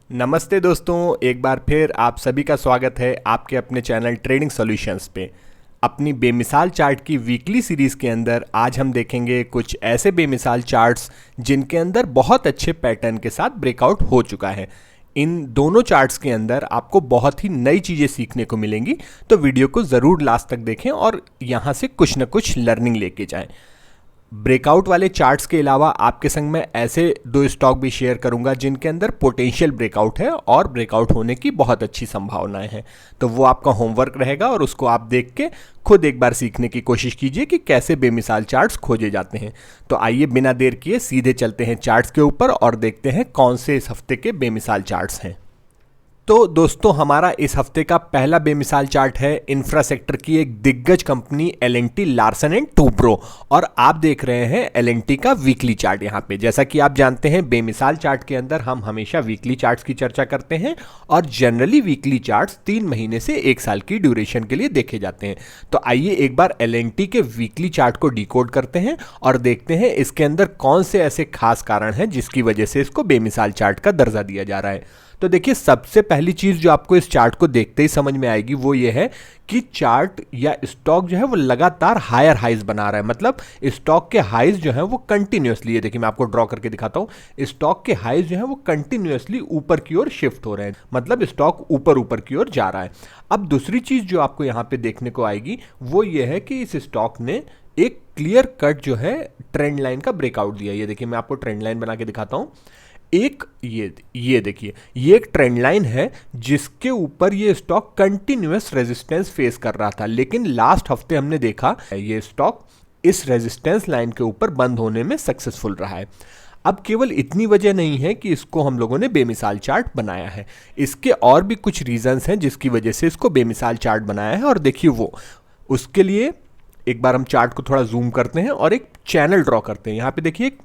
नमस्ते दोस्तों, एक बार फिर आप सभी का स्वागत है आपके अपने चैनल ट्रेडिंग सॉल्यूशंस पे। अपनी बेमिसाल चार्ट की वीकली सीरीज़ के अंदर आज हम देखेंगे कुछ ऐसे बेमिसाल चार्ट्स जिनके अंदर बहुत अच्छे पैटर्न के साथ ब्रेकआउट हो चुका है। इन दोनों चार्ट्स के अंदर आपको बहुत ही नई चीज़ें सीखने को मिलेंगी, तो वीडियो को ज़रूर लास्ट तक देखें और यहाँ से कुछ न कुछ लर्निंग लेके जाएं। ब्रेकआउट वाले चार्ट्स के अलावा आपके संग में ऐसे दो स्टॉक भी शेयर करूंगा जिनके अंदर पोटेंशियल ब्रेकआउट है और ब्रेकआउट होने की बहुत अच्छी संभावनाएं हैं। तो वो आपका होमवर्क रहेगा और उसको आप देख के खुद एक बार सीखने की कोशिश कीजिए कि कैसे बेमिसाल चार्ट्स खोजे जाते हैं। तो आइए बिना देर किए सीधे चलते हैं चार्ट्स के ऊपर और देखते हैं कौन से इस हफ्ते के बेमिसाल चार्ट्स हैं। तो दोस्तों, हमारा इस हफ्ते का पहला बेमिसाल चार्ट है इंफ्रा सेक्टर की एक दिग्गज company L&T Larsen and Toubro, और आप देख रहे हैं L&T का वीकली चार्ट। यहाँ पे जैसा कि आप जानते हैं बेमिसाल चार्ट के अंदर हम हमेशा वीकली चार्ट्स की चर्चा करते हैं और जनरली वीकली चार्ट्स 3 महीने से 1 साल की ड्यूरेशन के लिए देखे जाते हैं। तो आइए एक बार L&T के वीकली चार्ट को डिकोड करते हैं और देखते हैं इसके अंदर कौन से ऐसे खास कारण हैं जिसकी वजह से इसको बेमिसाल चार्ट का दर्जा दिया जा रहा है। तो देखिए, सबसे पहली चीज जो आपको इस चार्ट को देखते ही समझ में आएगी वो ये है कि चार्ट या स्टॉक जो है वो लगातार हायर हाइज बना रहा है। मतलब स्टॉक के हाइज जो है वो कंटिन्यूअसली, ये देखिए मैं आपको ड्रॉ करके दिखाता हूं, स्टॉक के हाइज जो है वो कंटिन्यूअसली ऊपर की ओर शिफ्ट हो रहे हैं, मतलब स्टॉक ऊपर ऊपर की ओर जा रहा है। अब दूसरी चीज जो आपको यहां पे देखने को आएगी वो ये है कि इस स्टॉक ने एक क्लियर कट जो है ट्रेंड लाइन का ब्रेकआउट दिया। ये देखिए मैं आपको ट्रेंड लाइन बना के दिखाता हूं। एक ये देखिए, ये एक ट्रेंड लाइन है जिसके ऊपर ये स्टॉक कंटिन्यूअस रेजिस्टेंस फेस कर रहा था, लेकिन लास्ट हफ्ते हमने देखा ये स्टॉक इस रेजिस्टेंस लाइन के ऊपर बंद होने में सक्सेसफुल रहा है। अब केवल इतनी वजह नहीं है कि इसको हम लोगों ने बेमिसाल चार्ट बनाया है, इसके और भी कुछ रीजंस हैं जिसकी वजह से इसको बेमिसाल चार्ट बनाया है। और देखिए वो, उसके लिए एक बार हम चार्ट को थोड़ा जूम करते हैं और एक चैनल ड्रॉ करते हैं। यहाँ पे देखिए एक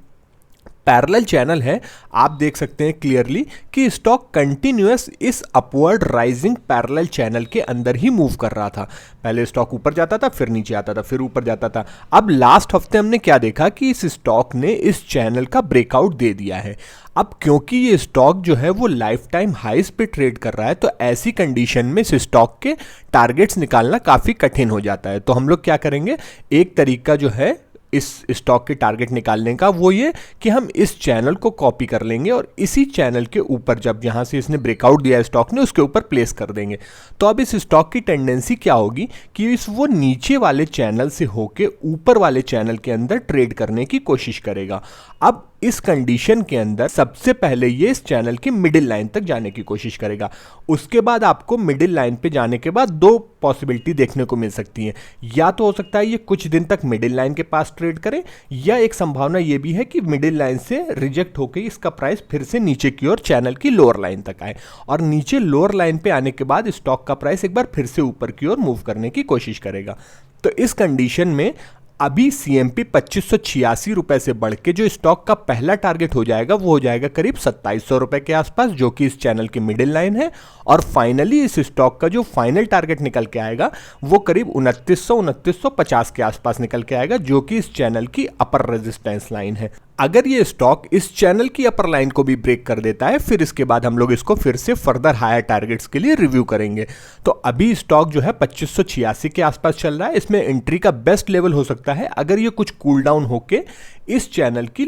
पैरेलल चैनल है, आप देख सकते हैं क्लियरली कि स्टॉक कंटिन्यूअस इस अपवर्ड राइजिंग पैरेलल चैनल के अंदर ही मूव कर रहा था। पहले स्टॉक ऊपर जाता था, फिर नीचे आता था, फिर ऊपर जाता था। अब लास्ट हफ्ते हमने क्या देखा कि इस स्टॉक ने इस चैनल का ब्रेकआउट दे दिया है। अब क्योंकि ये स्टॉक जो है वो लाइफ टाइम हाइज पे ट्रेड कर रहा है, तो ऐसी कंडीशन में इस स्टॉक के टारगेट्स निकालना काफ़ी कठिन हो जाता है। तो हम लोग क्या करेंगे, एक तरीका जो है इस स्टॉक के टारगेट निकालने का वो ये कि हम इस चैनल को कॉपी कर लेंगे और इसी चैनल के ऊपर, जब यहाँ से इसने ब्रेकआउट दिया स्टॉक ने, उसके ऊपर प्लेस कर देंगे। तो अब इस स्टॉक की टेंडेंसी क्या होगी कि इस वो नीचे वाले चैनल से होके ऊपर वाले चैनल के अंदर ट्रेड करने की कोशिश करेगा। अब इस कंडीशन के अंदर सबसे पहले ये इस चैनल की मिडिल लाइन तक जाने की कोशिश करेगा। उसके बाद आपको मिडिल लाइन पे जाने के बाद दो पॉसिबिलिटी देखने को मिल सकती है। या तो हो सकता है ये कुछ दिन तक मिडिल लाइन के पास ट्रेड करे, या एक संभावना ये भी है कि मिडिल लाइन से रिजेक्ट होकर इसका प्राइस फिर से नीचे की ओर चैनल की लोअर लाइन तक आए और नीचे लोअर लाइन पे आने के बाद स्टॉक का प्राइस एक बार फिर से ऊपर की ओर मूव करने की कोशिश करेगा। तो इस कंडीशन में अभी CMP 2586 रुपए से बढ़ के जो स्टॉक का पहला टारगेट हो जाएगा वो हो जाएगा करीब 2700 रुपए के आसपास, जो कि इस चैनल की मिडिल लाइन है। और फाइनली इस स्टॉक का जो फाइनल टारगेट निकल के आएगा वो करीब 2950 के आसपास निकल के आएगा, जो कि इस चैनल की अपर रेजिस्टेंस लाइन है। अगर ये स्टॉक इस चैनल की अपर लाइन को भी ब्रेक कर देता है, फिर इसके बाद हम लोग इसको फिर से फर्दर हायर टारगेट्स के लिए रिव्यू करेंगे। तो अभी स्टॉक जो है 2586 के आसपास चल रहा है। इसमें एंट्री का बेस्ट लेवल हो सकता है अगर ये कुछ कूल डाउन होके इस चैनल की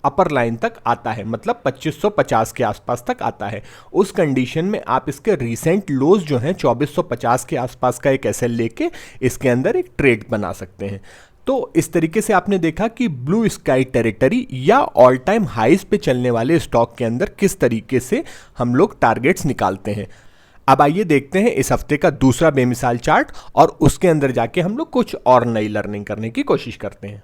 अपर लाइन तक आता है, मतलब 2550 के आसपास तक आता है। उस कंडीशन में आप इसके रीसेंट लोज जो हैं 2450 के आसपास का एक एसएल लेके इसके अंदर एक ट्रेड बना सकते हैं। तो इस तरीके से आपने देखा कि ब्लू स्काई टेरिटरी या ऑल टाइम हाइज पे चलने वाले स्टॉक के अंदर किस तरीके से हम लोग टारगेट्स निकालते हैं। अब आइए देखते हैं इस हफ्ते का दूसरा बेमिसाल चार्ट और उसके अंदर जाके हम लोग कुछ और नई लर्निंग करने की कोशिश करते हैं।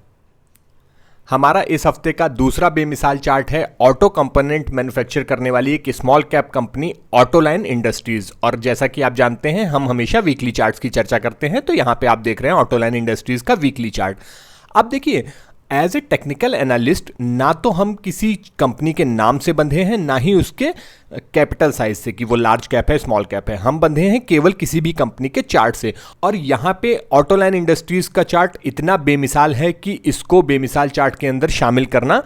हमारा इस हफ्ते का दूसरा बेमिसाल चार्ट है ऑटो कंपोनेंट मैन्युफैक्चर करने वाली एक small cap company autoline industries. और जैसा कि आप जानते हैं हम हमेशा वीकली चार्ट्स की चर्चा करते हैं, तो यहाँ पे आप देख रहे हैं ऑटोलाइन इंडस्ट्रीज का वीकली चार्ट। अब देखिए, एज ए टेक्निकल एनालिस्ट ना तो हम किसी कंपनी के नाम से बंधे हैं, ना ही उसके कैपिटल साइज से कि वो लार्ज कैप है स्मॉल कैप है। हम बंधे हैं केवल किसी भी कंपनी के चार्ट से। और यहाँ पे ऑटोलाइन इंडस्ट्रीज का चार्ट इतना बेमिसाल है कि इसको बेमिसाल चार्ट के अंदर शामिल करना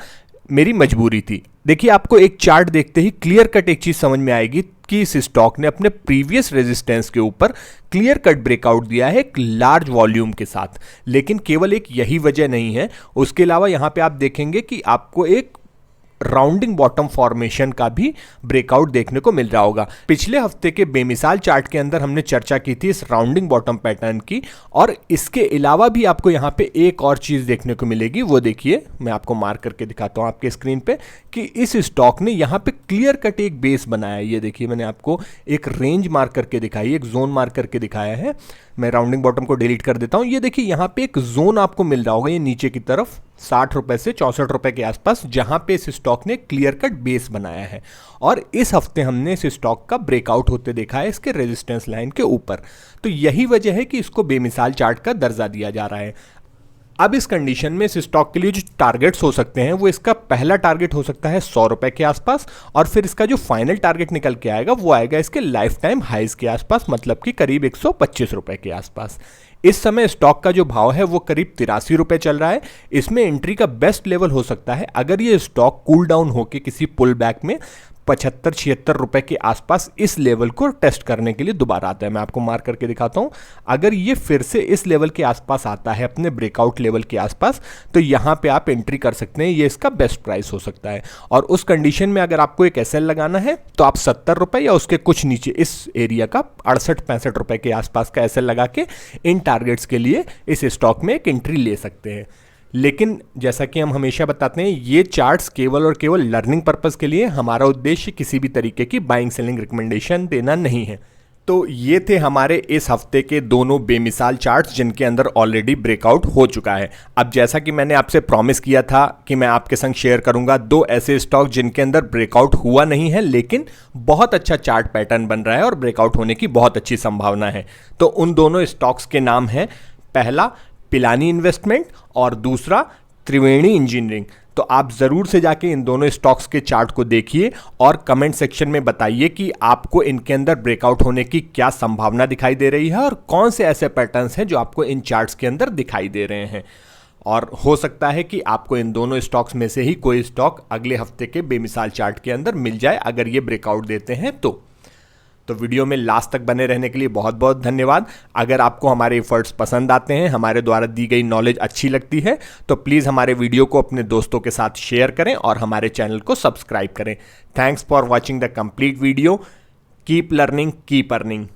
मेरी मजबूरी थी। देखिए, आपको एक चार्ट देखते ही क्लियर कट एक चीज़ समझ में आएगी कि इस स्टॉक ने अपने प्रीवियस रेजिस्टेंस के ऊपर क्लियर कट ब्रेकआउट दिया है एक लार्ज वॉल्यूम के साथ। लेकिन केवल एक यही वजह नहीं है, उसके अलावा यहाँ पे आप देखेंगे कि आपको एक राउंडिंग बॉटम फॉर्मेशन का भी ब्रेकआउट देखने को मिल रहा होगा। पिछले हफ्ते के बेमिसाल चार्ट के अंदर हमने चर्चा की थी इस राउंडिंग बॉटम पैटर्न की, और इसके अलावा भी आपको यहाँ पे एक और चीज़ देखने को मिलेगी। वो देखिए, मैं आपको मार्क करके दिखाता हूँ आपके स्क्रीन पे कि इस स्टॉक ने यहाँ पे क्लियर कट एक बेस बनाया है। ये देखिए, मैंने आपको एक रेंज मार्क करके दिखाई, एक जोन मार्क करके दिखाया है। मैं राउंडिंग बॉटम को डिलीट कर देता हूँ। ये देखिए, यहाँ पे एक जोन आपको मिल रहा होगा, ये नीचे की तरफ 60 रुपए से 64 रुपए के आसपास, जहां पे इस स्टॉक ने क्लियर कट बेस बनाया है। और इस हफ्ते हमने इस स्टॉक का ब्रेकआउट होते देखा है इसके रेजिस्टेंस लाइन के ऊपर। तो यही वजह है कि इसको बेमिसाल चार्ट का दर्जा दिया जा रहा है। अब इस कंडीशन में इस स्टॉक के लिए जो टारगेट्स हो सकते हैं, वो इसका पहला टारगेट हो सकता है 100 रुपए के आसपास, और फिर इसका जो फाइनल टारगेट निकल के आएगा वो आएगा इसके लाइफ टाइम हाइज के आसपास, मतलब कि करीब 125 रुपए के आसपास। इस समय स्टॉक का जो भाव है वो करीब 83 रुपए चल रहा है। इसमें एंट्री का बेस्ट लेवल हो सकता है अगर ये स्टॉक कूल डाउन होकर किसी पुल बैक में 75-76 रुपए के आसपास इस लेवल को टेस्ट करने के लिए दोबारा आता है। मैं आपको मार्क करके दिखाता हूं। अगर ये फिर से इस लेवल के आसपास आता है, अपने ब्रेकआउट लेवल के आसपास, तो यहां पे आप एंट्री कर सकते हैं। ये इसका बेस्ट प्राइस हो सकता है। और उस कंडीशन में अगर आपको एक एसएल लगाना है तो आप 70 रुपए या उसके कुछ नीचे इस एरिया का 68-65 रुपए के आसपास का एसएल लगा के इन टारगेट्स के लिए इस स्टॉक में एक एंट्री ले सकते हैं। लेकिन जैसा कि हम हमेशा बताते हैं, ये चार्ट्स केवल और केवल लर्निंग पर्पस के लिए, हमारा उद्देश्य किसी भी तरीके की बाइंग सेलिंग रिकमेंडेशन देना नहीं है। तो ये थे हमारे इस हफ्ते के दोनों बेमिसाल चार्ट्स जिनके अंदर ऑलरेडी ब्रेकआउट हो चुका है। अब जैसा कि मैंने आपसे प्रॉमिस किया था कि मैं आपके संग शेयर करूंगा दो ऐसे स्टॉक जिनके अंदर ब्रेकआउट हुआ नहीं है लेकिन बहुत अच्छा चार्ट पैटर्न बन रहा है और ब्रेकआउट होने की बहुत अच्छी संभावना है। तो उन दोनों स्टॉक्स के नाम हैं, पहला पिलानी इन्वेस्टमेंट और दूसरा त्रिवेणी इंजीनियरिंग। तो आप जरूर से जाके इन दोनों स्टॉक्स के चार्ट को देखिए और कमेंट सेक्शन में बताइए कि आपको इनके अंदर ब्रेकआउट होने की क्या संभावना दिखाई दे रही है और कौन से ऐसे पैटर्न्स हैं जो आपको इन चार्ट्स के अंदर दिखाई दे रहे हैं। और हो सकता है कि आपको इन दोनों स्टॉक्स में से ही कोई स्टॉक अगले हफ्ते के बेमिसाल चार्ट के अंदर मिल जाए अगर ये ब्रेकआउट देते हैं तो वीडियो में लास्ट तक बने रहने के लिए बहुत बहुत धन्यवाद। अगर आपको हमारे एफर्ट्स पसंद आते हैं, हमारे द्वारा दी गई नॉलेज अच्छी लगती है, तो प्लीज़ हमारे वीडियो को अपने दोस्तों के साथ शेयर करें और हमारे चैनल को सब्सक्राइब करें। Thanks for watching the complete video. Keep learning, keep earning.